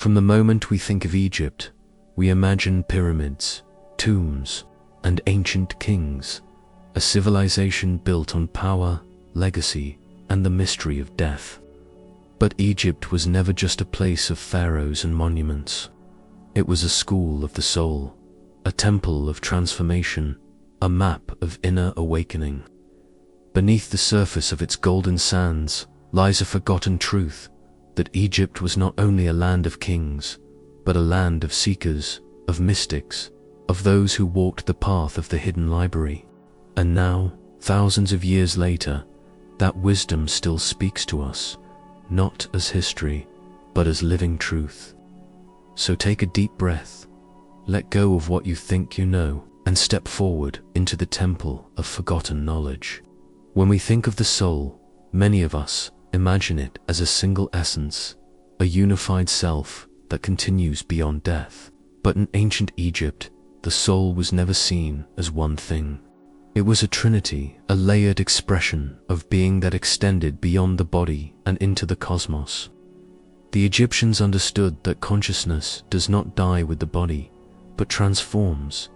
From the moment we think of Egypt, we imagine pyramids, tombs, and ancient kings, a civilization built on power, legacy, and the mystery of death. But Egypt was never just a place of pharaohs and monuments. It was a school of the soul, a temple of transformation, a map of inner awakening. Beneath the surface of its golden sands lies a forgotten truth, that Egypt was not only a land of kings, but a land of seekers, of mystics, of those who walked the path of the hidden library. And now, thousands of years later, that wisdom still speaks to us, not as history, but as living truth. So take a deep breath, let go of what you think you know, and step forward into the temple of forgotten knowledge. When we think of the soul, many of us imagine it as a single essence, a unified self that continues beyond death. But in ancient Egypt, the soul was never seen as one thing. It was a trinity, a layered expression of being that extended beyond the body and into the cosmos. The Egyptians understood that consciousness does not die with the body, but transforms,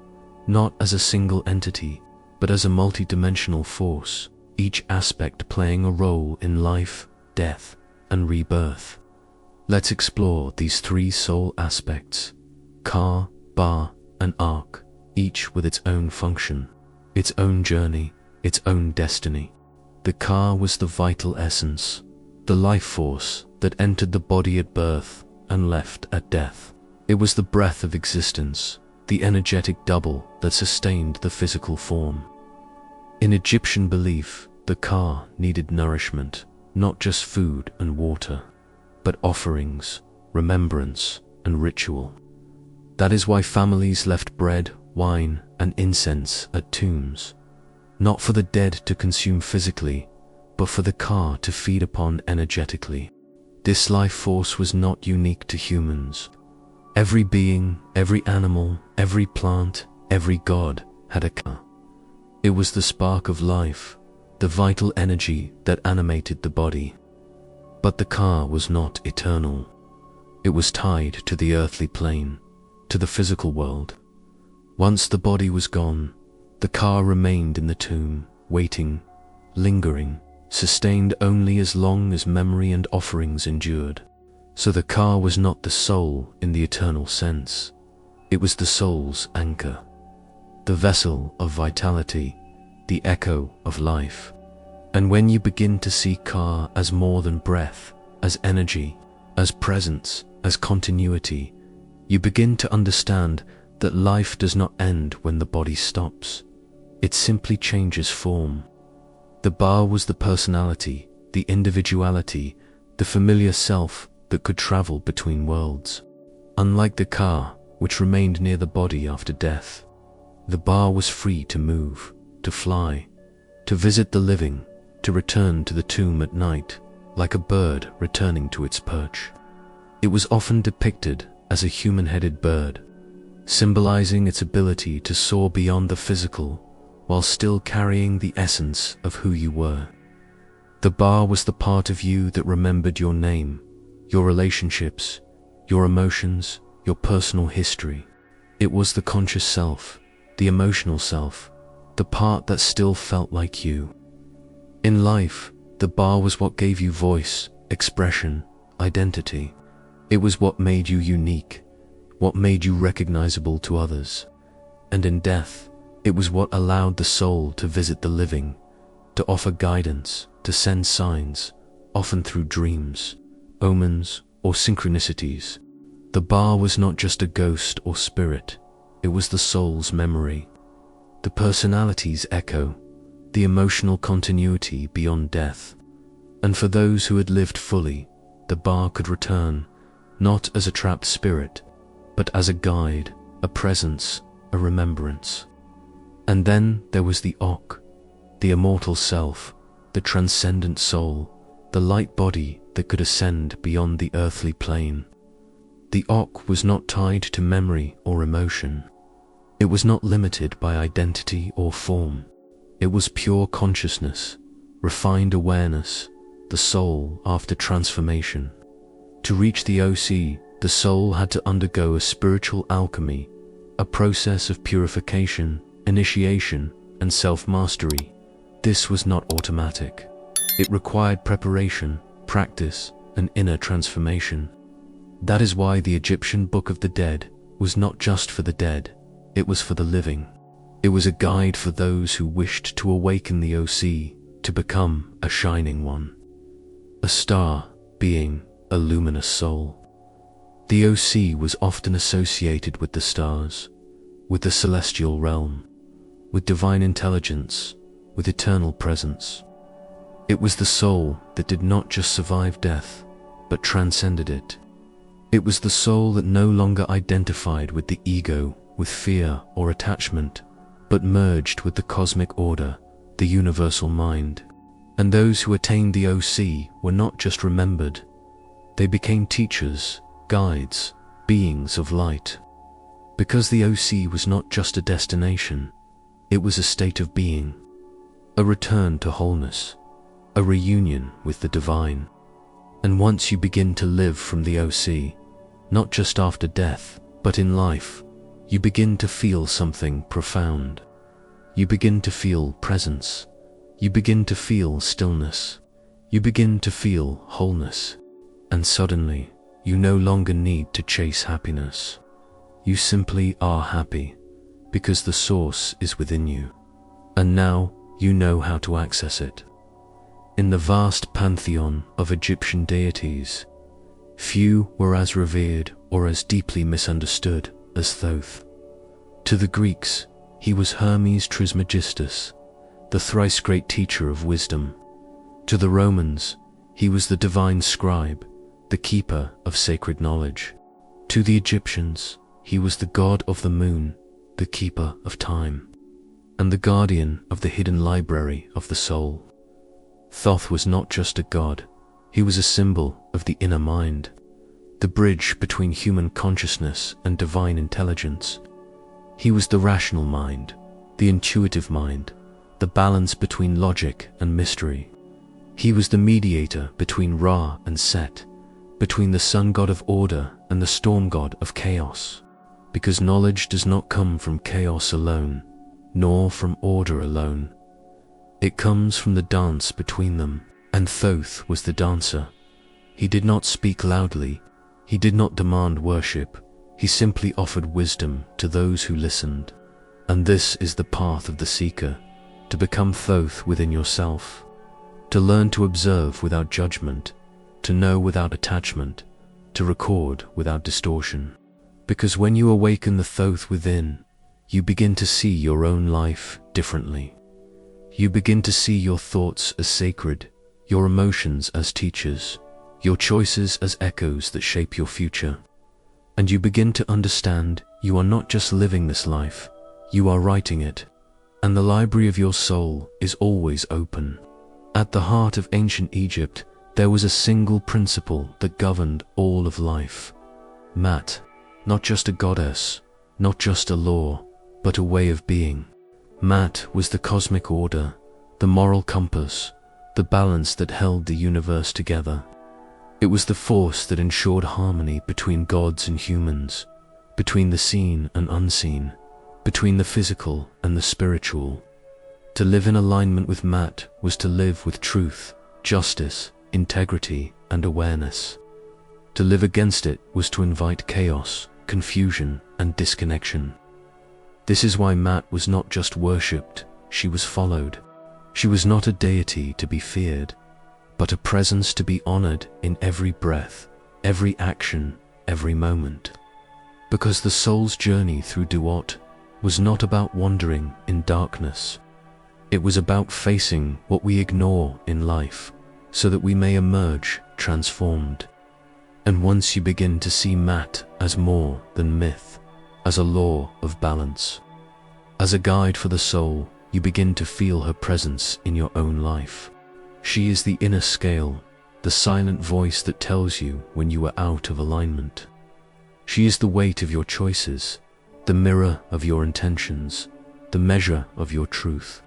not as a single entity, but as a multidimensional force, each aspect playing a role in life, death, and rebirth. Let's explore these three soul aspects: Ka, Ba, and Ark, each with its own function, its own journey, its own destiny. The Ka was the vital essence, the life force that entered the body at birth and left at death. It was the breath of existence, the energetic double that sustained the physical form. In Egyptian belief, the Ka needed nourishment, not just food and water, but offerings, remembrance, and ritual. That is why families left bread, wine, and incense at tombs, not for the dead to consume physically, but for the Ka to feed upon energetically. This life force was not unique to humans. Every being, every animal, every plant, every god had a Ka. It was the spark of life, the vital energy that animated the body. But the Ka was not eternal. It was tied to the earthly plane, to the physical world. Once the body was gone, the Ka remained in the tomb, waiting, lingering, sustained only as long as memory and offerings endured. So the Ka was not the soul in the eternal sense. It was the soul's anchor, the vessel of vitality, the echo of life. And when you begin to see Ka as more than breath, as energy, as presence, as continuity, you begin to understand that life does not end when the body stops. It simply changes form. The Ba was the personality, the individuality, the familiar self that could travel between worlds. Unlike the Ka, which remained near the body after death, the Ba was free to move, to fly, to visit the living, to return to the tomb at night, like a bird returning to its perch. It was often depicted as a human-headed bird, symbolizing its ability to soar beyond the physical while still carrying the essence of who you were. The Ba was the part of you that remembered your name, your relationships, your emotions, your personal history. It was the conscious self, the emotional self, the part that still felt like you. In life, the Ba was what gave you voice, expression, identity. It was what made you unique, what made you recognizable to others. And in death, it was what allowed the soul to visit the living, to offer guidance, to send signs, often through dreams, omens, or synchronicities. The Ba was not just a ghost or spirit, it was the soul's memory, the personality's echo, the emotional continuity beyond death. And for those who had lived fully, the Ba could return, not as a trapped spirit, but as a guide, a presence, a remembrance. And then there was the Ok, the immortal self, the transcendent soul, the light body that could ascend beyond the earthly plane. The Ok was not tied to memory or emotion. It was not limited by identity or form. It was pure consciousness, refined awareness, the soul after transformation. To reach the OC, The soul had to undergo a spiritual alchemy, a process of purification, initiation, and self-mastery. This was not automatic. It required preparation, practice, and inner transformation. That is why the Egyptian Book of the Dead was not just for the dead, it was for the living. It was a guide for those who wished to awaken the OC, to become a shining one. A star being a luminous soul. The OC was often associated with the stars, with the celestial realm, with divine intelligence, with eternal presence. It was the soul that did not just survive death, but transcended it. It was the soul that no longer identified with the ego, with fear or attachment, but merged with the cosmic order, the universal mind. And those who attained the OC were not just remembered, they became teachers, guides, beings of light. Because the OC was not just a destination, it was a state of being, a return to wholeness, a reunion with the divine. And once you begin to live from the OC, not just after death, but in life, you begin to feel something profound. You begin to feel presence. You begin to feel stillness. You begin to feel wholeness. And suddenly, you no longer need to chase happiness. You simply are happy, because the source is within you. And now, you know how to access it. In the vast pantheon of Egyptian deities, few were as revered or as deeply misunderstood as Thoth. To the Greeks, he was Hermes Trismegistus, the thrice great teacher of wisdom. To the Romans, he was the divine scribe, the keeper of sacred knowledge. To the Egyptians, he was the god of the moon, the keeper of time, and the guardian of the hidden library of the soul. Thoth was not just a god, he was a symbol of the inner mind, the bridge between human consciousness and divine intelligence. He was the rational mind, the intuitive mind, the balance between logic and mystery. He was the mediator between Ra and Set, between the sun god of order and the storm god of chaos. Because knowledge does not come from chaos alone, nor from order alone. It comes from the dance between them, and Thoth was the dancer. He did not speak loudly, he did not demand worship, he simply offered wisdom to those who listened. And this is the path of the seeker, to become Thoth within yourself, to learn to observe without judgment, to know without attachment, to record without distortion. Because when you awaken the Thoth within, you begin to see your own life differently. You begin to see your thoughts as sacred, your emotions as teachers, your choices as echoes that shape your future. And you begin to understand you are not just living this life, you are writing it. And the library of your soul is always open. At the heart of ancient Egypt, there was a single principle that governed all of life. Maat, not just a goddess, not just a law, but a way of being. Maat was the cosmic order, the moral compass, the balance that held the universe together. It was the force that ensured harmony between gods and humans, between the seen and unseen, between the physical and the spiritual. To live in alignment with Maat was to live with truth, justice, integrity, and awareness. To live against it was to invite chaos, confusion, and disconnection. This is why Maat was not just worshipped, she was followed. She was not a deity to be feared, but a presence to be honored in every breath, every action, every moment. Because the soul's journey through Duat was not about wandering in darkness. It was about facing what we ignore in life, so that we may emerge transformed. And once you begin to see Maat as more than myth, as a law of balance, as a guide for the soul, you begin to feel her presence in your own life. She is the inner scale, the silent voice that tells you when you are out of alignment. She is the weight of your choices, the mirror of your intentions, the measure of your truth.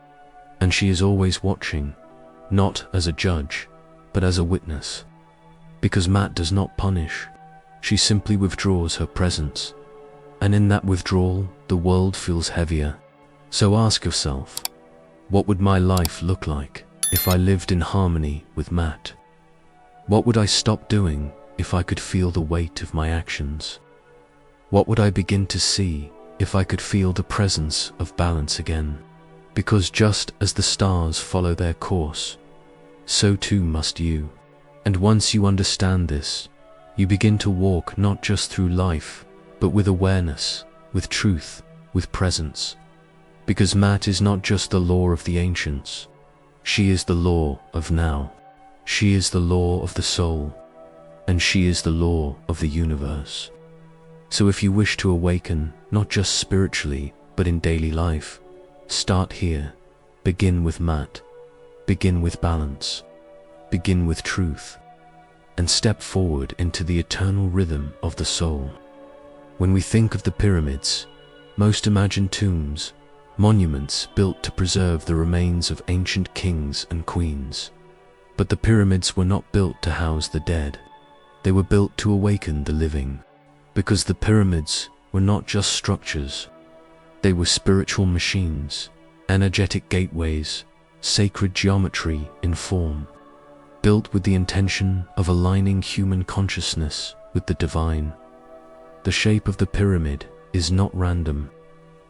And she is always watching, not as a judge, but as a witness. Because Maat does not punish, She simply withdraws her presence. And in that withdrawal, the world feels heavier. So ask yourself, what would my life look like if I lived in harmony with Maat? What would I stop doing if I could feel the weight of my actions? What would I begin to see if I could feel the presence of balance again? Because just as the stars follow their course, so too must you. And once you understand this, you begin to walk not just through life, but with awareness, with truth, with presence. Because Maat is not just the law of the ancients. She is the law of now. She is the law of the soul. And she is the law of the universe. So if you wish to awaken, not just spiritually, but in daily life, start here. Begin with Maat. Begin with balance. Begin with truth. And step forward into the eternal rhythm of the soul. When we think of the pyramids, most imagine tombs, monuments built to preserve the remains of ancient kings and queens. But the pyramids were not built to house the dead. They were built to awaken the living. Because the pyramids were not just structures. They were spiritual machines, energetic gateways, sacred geometry in form, built with the intention of aligning human consciousness with the divine. The shape of the pyramid is not random.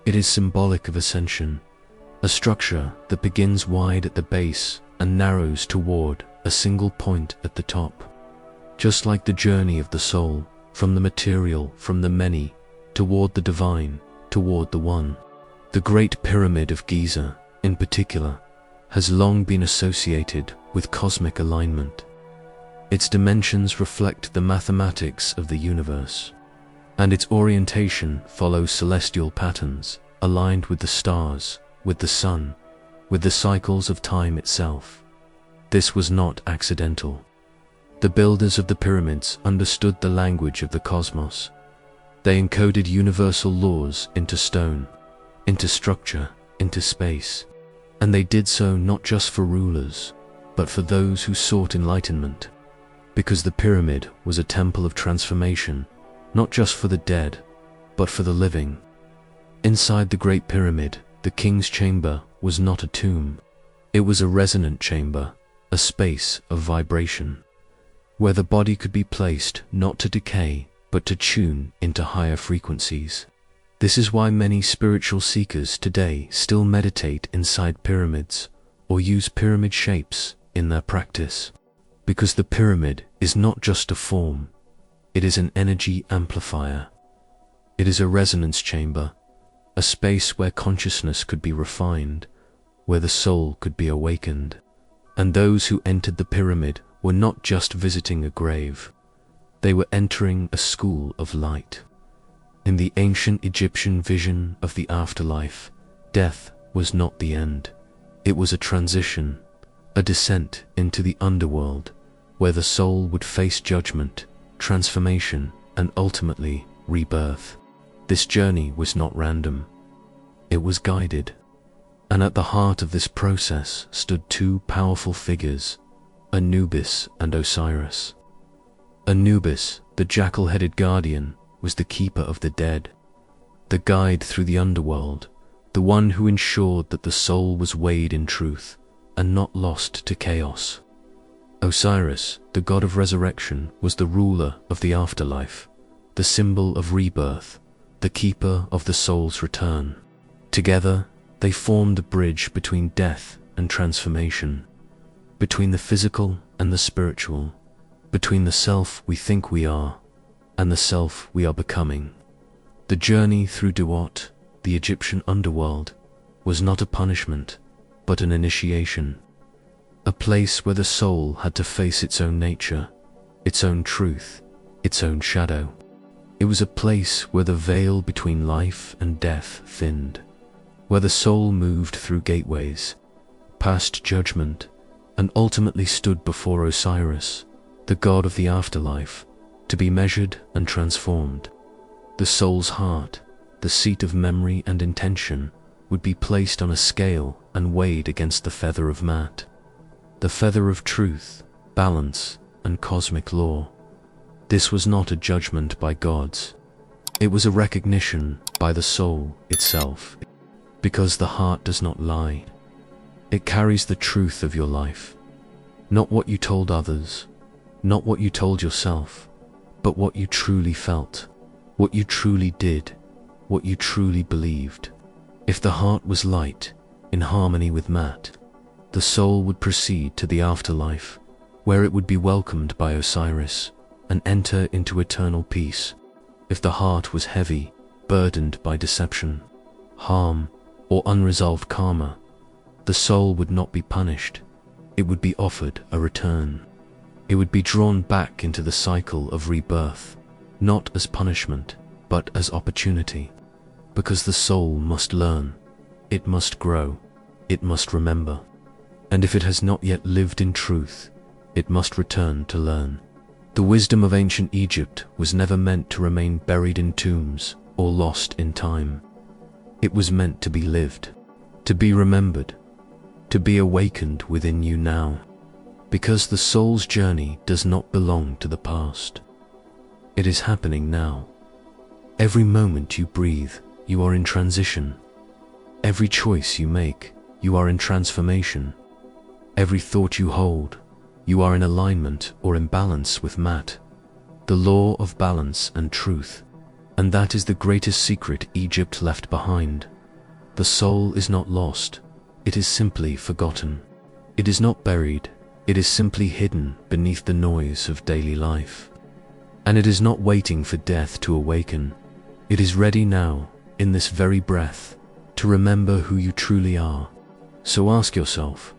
It is symbolic of ascension, a structure that begins wide at the base and narrows toward a single point at the top. Just like the journey of the soul, from the material, from the many, toward the divine, toward the one. The Great Pyramid of Giza, in particular, has long been associated with cosmic alignment. Its dimensions reflect the mathematics of the universe, and its orientation follows celestial patterns, aligned with the stars, with the sun, with the cycles of time itself. This was not accidental. The builders of the pyramids understood the language of the cosmos. They encoded universal laws into stone, into structure, into space. And they did so not just for rulers, but for those who sought enlightenment. Because the pyramid was a temple of transformation, not just for the dead, but for the living. Inside the Great Pyramid, the king's chamber was not a tomb. It was a resonant chamber, a space of vibration, where the body could be placed not to decay, but to tune into higher frequencies. This is why many spiritual seekers today still meditate inside pyramids or use pyramid shapes in their practice. Because the pyramid is not just a form, it is an energy amplifier. It is a resonance chamber, a space where consciousness could be refined, where the soul could be awakened. And those who entered the pyramid were not just visiting a grave, they were entering a school of light. In the ancient Egyptian vision of the afterlife, death was not the end. It was a transition, a descent into the underworld, where the soul would face judgment, transformation, and ultimately rebirth. This journey was not random. It was guided. And at the heart of this process stood two powerful figures, Anubis and Osiris. Anubis, the jackal-headed guardian, was the keeper of the dead, the guide through the underworld, the one who ensured that the soul was weighed in truth and not lost to chaos. Osiris, the god of resurrection, was the ruler of the afterlife, the symbol of rebirth, the keeper of the soul's return. Together, they formed the bridge between death and transformation, between the physical and the spiritual, between the self we think we are and the self we are becoming. The journey through Duat, the Egyptian underworld, was not a punishment, but an initiation, a place where the soul had to face its own nature, its own truth, its own shadow. It was a place where the veil between life and death thinned, where the soul moved through gateways, passed judgment, and ultimately stood before Osiris, the god of the afterlife, to be measured and transformed. The soul's heart, the seat of memory and intention, would be placed on a scale and weighed against the feather of Maat, the feather of truth, balance, and cosmic law. This was not a judgment by gods. It was a recognition by the soul itself. Because the heart does not lie. It carries the truth of your life. Not what you told others, not what you told yourself, but what you truly felt, what you truly did, what you truly believed. If the heart was light, in harmony with Maat, the soul would proceed to the afterlife, where it would be welcomed by Osiris and enter into eternal peace. If the heart was heavy, burdened by deception, harm, or unresolved karma, the soul would not be punished. It would be offered a return. It would be drawn back into the cycle of rebirth, not as punishment, but as opportunity. Because the soul must learn, it must grow, it must remember. And if it has not yet lived in truth, it must return to learn. The wisdom of ancient Egypt was never meant to remain buried in tombs or lost in time. It was meant to be lived, to be remembered, to be awakened within you now. Because the soul's journey does not belong to the past. It is happening now. Every moment you breathe, you are in transition. Every choice you make, you are in transformation. Every thought you hold, you are in alignment or imbalance with Maat, the law of balance and truth. And that is the greatest secret Egypt left behind. The soul is not lost, it is simply forgotten. It is not buried, it is simply hidden beneath the noise of daily life. And it is not waiting for death to awaken. It is ready now, in this very breath, to remember who you truly are. So ask yourself,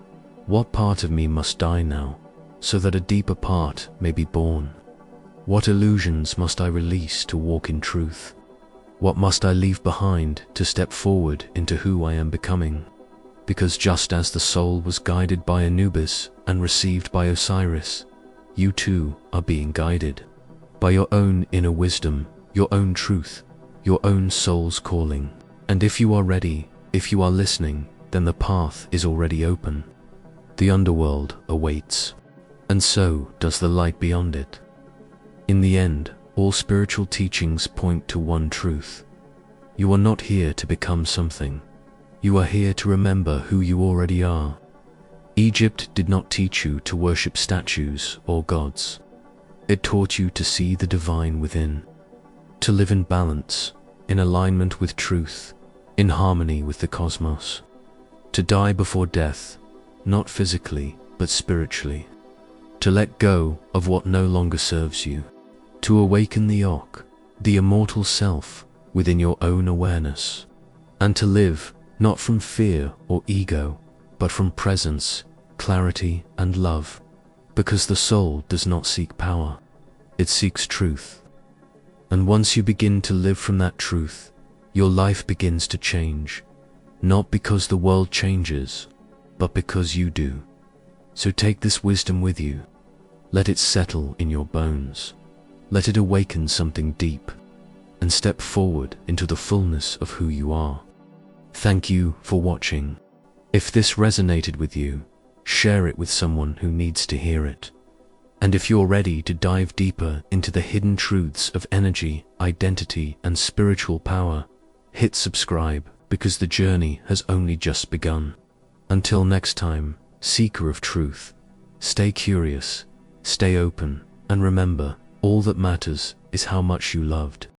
what part of me must die now, so that a deeper part may be born? What illusions must I release to walk in truth? What must I leave behind to step forward into who I am becoming? Because just as the soul was guided by Anubis and received by Osiris, you too are being guided by your own inner wisdom, your own truth, your own soul's calling. And if you are ready, if you are listening, then the path is already open. The underworld awaits, and so does the light beyond it. In the end, all spiritual teachings point to one truth. You are not here to become something. You are here to remember who you already are. Egypt did not teach you to worship statues or gods. It taught you to see the divine within, to live in balance, in alignment with truth, in harmony with the cosmos, to die before death, not physically, but spiritually, to let go of what no longer serves you, to awaken the Ok, the immortal self, within your own awareness, and to live not from fear or ego, but from presence, clarity, and love, because the soul does not seek power, it seeks truth. And once you begin to live from that truth, your life begins to change, not because the world changes, but because you do. So take this wisdom with you. Let it settle in your bones. Let it awaken something deep, and step forward into the fullness of who you are. Thank you for watching. If this resonated with you, share it with someone who needs to hear it. And if you're ready to dive deeper into the hidden truths of energy, identity, and spiritual power, hit subscribe, because the journey has only just begun. Until next time, seeker of truth, stay curious, stay open, and remember, all that matters is how much you loved.